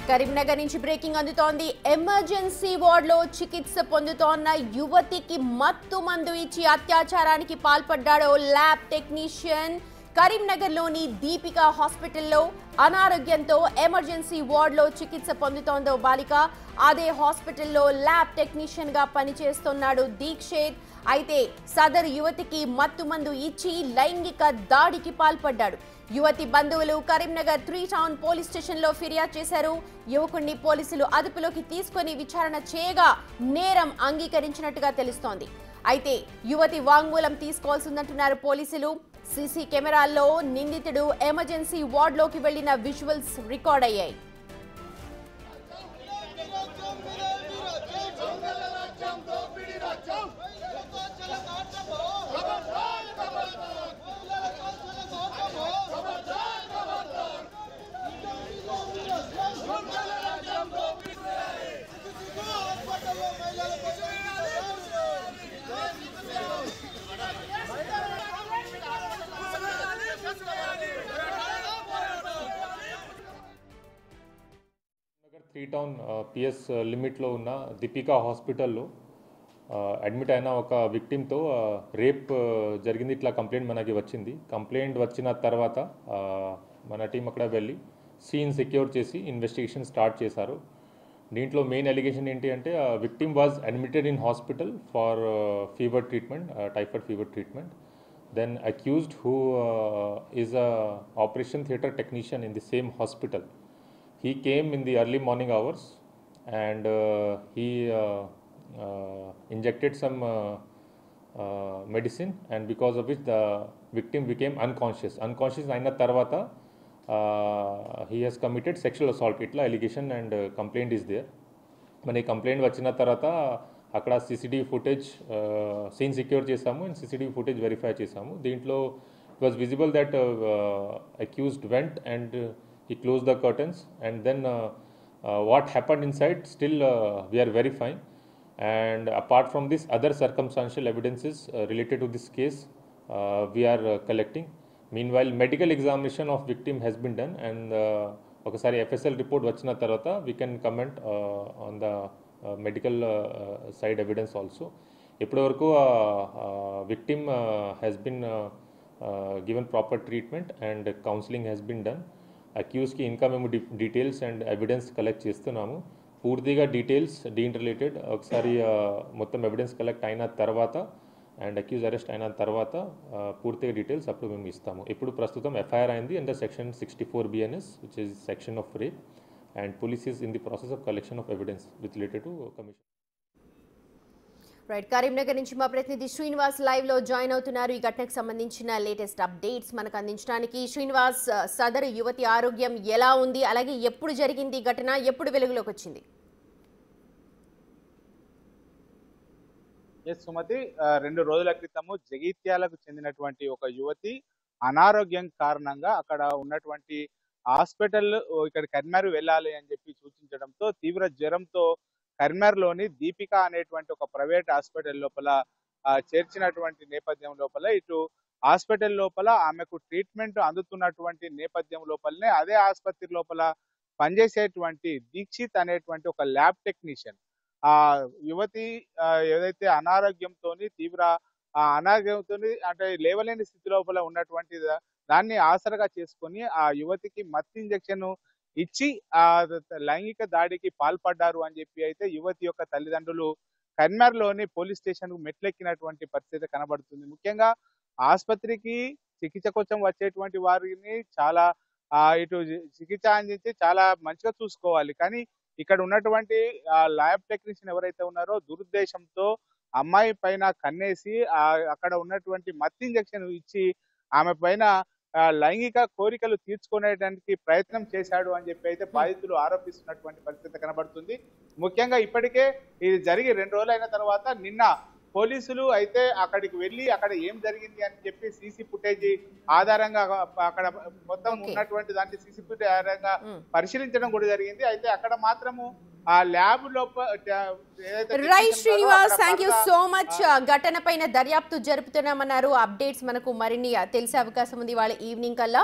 కరీంనగర్ నుంచి బ్రేకింగ్ అందుతోంది. ఎమర్జెన్సీ వార్డులో చికిత్స పొందుతోన్న యువతికి మత్తు మందు ఇచ్చి అత్యాచారానికి పాల్పడ్డాడు ల్యాబ్ టెక్నీషియన్. కరీంనగర్లోని దీపికా హాస్పిటల్లో అనారోగ్యంతో ఎమర్జెన్సీ వార్డులో చికిత్స పొందుతోందో బాలిక. అదే హాస్పిటల్లో ల్యాబ్ టెక్నీషియన్ గా పనిచేస్తున్నాడు దీక్షిత్. అయితే సదరు యువతికి మత్తు మందు ఇచ్చి లైంగిక దాడికి పాల్పడ్డాడు. యువతి బంధువులు కరీంనగర్ 3 టౌన్ పోలీస్ స్టేషన్ లో ఫిర్యాదు చేశారు. యువకుడిని పోలీసులు అదుపులోకి తీసుకొని విచారణ చేయగా నేరం అంగీకరించినట్టుగా తెలుస్తోంది. అయితే యువతి వాంగ్మూలం తీసుకోవాల్సిందంటున్నారు పోలీసులు. సీసీ కెమెరాల్లో నిందితుడు ఎమర్జెన్సీ వార్డులోకి వెళ్లిన విజువల్స్ రికార్డ్ అయ్యాయి. త్రీ టౌన్ పిఎస్ లిమిట్లో ఉన్న దీపికా హాస్పిటల్లో అడ్మిట్ అయిన ఒక విక్టిమ్తో రేప్ జరిగింది. ఇట్లా కంప్లైంట్ మనకి వచ్చింది. కంప్లైంట్ వచ్చిన తర్వాత మన టీం అక్కడ వెళ్ళి సీన్ సెక్యూర్ చేసి ఇన్వెస్టిగేషన్ స్టార్ట్ చేశారు. దీంట్లో మెయిన్ అలిగేషన్ ఏంటి అంటే victim was admitted in hospital for fever treatment, typhoid fever treatment. Then accused, who is a operation theatre technician in the same hospital, he came in the early morning hours and he injected some medicine, and because of which the victim became unconscious aina tarvata he has committed sexual assault. Itla allegation and complaint is there. Mane complaint vachina tarvata అక్కడ CCTV footage scene secure చేసాము and CCTV footage verify చేసాము. దీంట్లో it was visible that accused went and he closed the curtains, and then what happened inside still we are verifying. And apart from this, other circumstantial evidences related to this case we are collecting. Meanwhile, medical examination of victim has been done, and ఒకసారి FSL report వచ్చిన తర్వాత we can comment on the medical side evidence also. ఇప్పటి వరకు victim has been given proper treatment and counseling has been done. అక్యూజ్కి ఇంకా మేము details and evidence collect చేస్తున్నాము. పూర్తిగా details దీని రిలేటెడ్ ఒకసారి మొత్తం ఎవిడెన్స్ కలెక్ట్ అయిన తర్వాత అండ్ అక్యూజ్ అరెస్ట్ అయిన తర్వాత పూర్తిగా డీటెయిల్స్ అప్పుడు మేము ఇస్తాము. ఇప్పుడు ప్రస్తుతం ఎఫ్ఐఆర్ అయింది under section 64 BNS, which is section of rape, and police is in the process of collection of evidence with related to commission. Right, Karimnagar నుంచి మా ప్రతినిధి శ్రీనివాస్ లైవ్ లో జాయిన్ అవుతున్నారు. ఈ ఘటనకు సంబంధించిన లేటెస్ట్ అప్డేట్స్ మనకు అందించడానికి. శ్రీనివాస్, సదరు యువతి ఆరోగ్యం ఎలా ఉంది, అలాగే ఎప్పుడు జరిగింది ఈ ఘటన, ఎప్పుడు వెలుగులోకి వచ్చింది? సుమతి, 2 రోజుల క్రితము జగిత్యాలకు చెందినటువంటి ఒక యువతి అనారోగ్యం కారణంగా అక్కడ ఉన్నటువంటి హాస్పిటల్ ఇక్కడ కరీంనగర్ వెళ్ళాలి అని చెప్పి సూచించడంతో తీవ్ర జ్వరంతో కరీంనగర్లోని దీపిక అనేటువంటి ఒక ప్రైవేట్ హాస్పిటల్ లోపల చేర్చినటువంటి నేపథ్యం లోపల ఇటు హాస్పిటల్ లోపల ఆమెకు ట్రీట్మెంట్ అందుతున్నటువంటి నేపథ్యం లోపలనే అదే ఆసుపత్రి లోపల పనిచేసేటువంటి దీక్షిత్ అనేటువంటి ఒక ల్యాబ్ టెక్నీషియన్ ఆ యువతి ఏదైతే తీవ్ర అనారోగ్యంతో అంటే లేవలేని స్థితి లోపల ఉన్నటువంటి దాన్ని ఆసరగా చేసుకొని ఆ యువతికి మత్తు ఇంజెక్షన్ ఇచ్చి ఆ లైంగిక దాడికి పాల్పడ్డారు అని చెప్పి అయితే యువతి యొక్క తల్లిదండ్రులు కరీంనగర్లోని పోలీస్ స్టేషన్ కు మెట్లెక్కినటువంటి పరిస్థితి కనబడుతుంది. ముఖ్యంగా ఆసుపత్రికి చికిత్స కోసం వచ్చేటువంటి వారిని చాలా ఇటు చికిత్స అందించి చాలా మంచిగా చూసుకోవాలి. కానీ ఇక్కడ ఉన్నటువంటి ల్యాబ్ టెక్నీషియన్ ఎవరైతే ఉన్నారో దురుద్దేశంతో అమ్మాయి పైన కన్నేసి అక్కడ ఉన్నటువంటి మత్తు ఇంజెక్షన్ ఇచ్చి ఆమె పైన లైంగిక కోరికలు తీర్చుకునేటానికి ప్రయత్నం చేశాడు అని చెప్పి అయితే బాధితులు ఆరోపిస్తున్నటువంటి పరిస్థితి కనబడుతుంది. ముఖ్యంగా ఇప్పటికే ఇది జరిగి 2 రోజులు అయిన తర్వాత నిన్న పోలీసులు అయితే అక్కడికి వెళ్ళి అక్కడ ఏం జరిగింది అని చెప్పి సీసీ ఫుటేజ్ ఆధారంగా అక్కడ మొత్తం ఉన్నటువంటి దాన్ని సీసీ ఫుటేజ్ ఆధారంగా పరిశీలించడం కూడా జరిగింది. అయితే అక్కడ మాత్రము ఆ ల్యాబ్ లోపల right Srinivas, thank you so much. ఘటన పైన దర్యాప్తు జరుపుతున్నామన్నారు. అప్డేట్స్ మనకు మరిన్ని తెలిసే అవకాశం ఉంది వాళ్ళ ఈవినింగ్ కల్లా.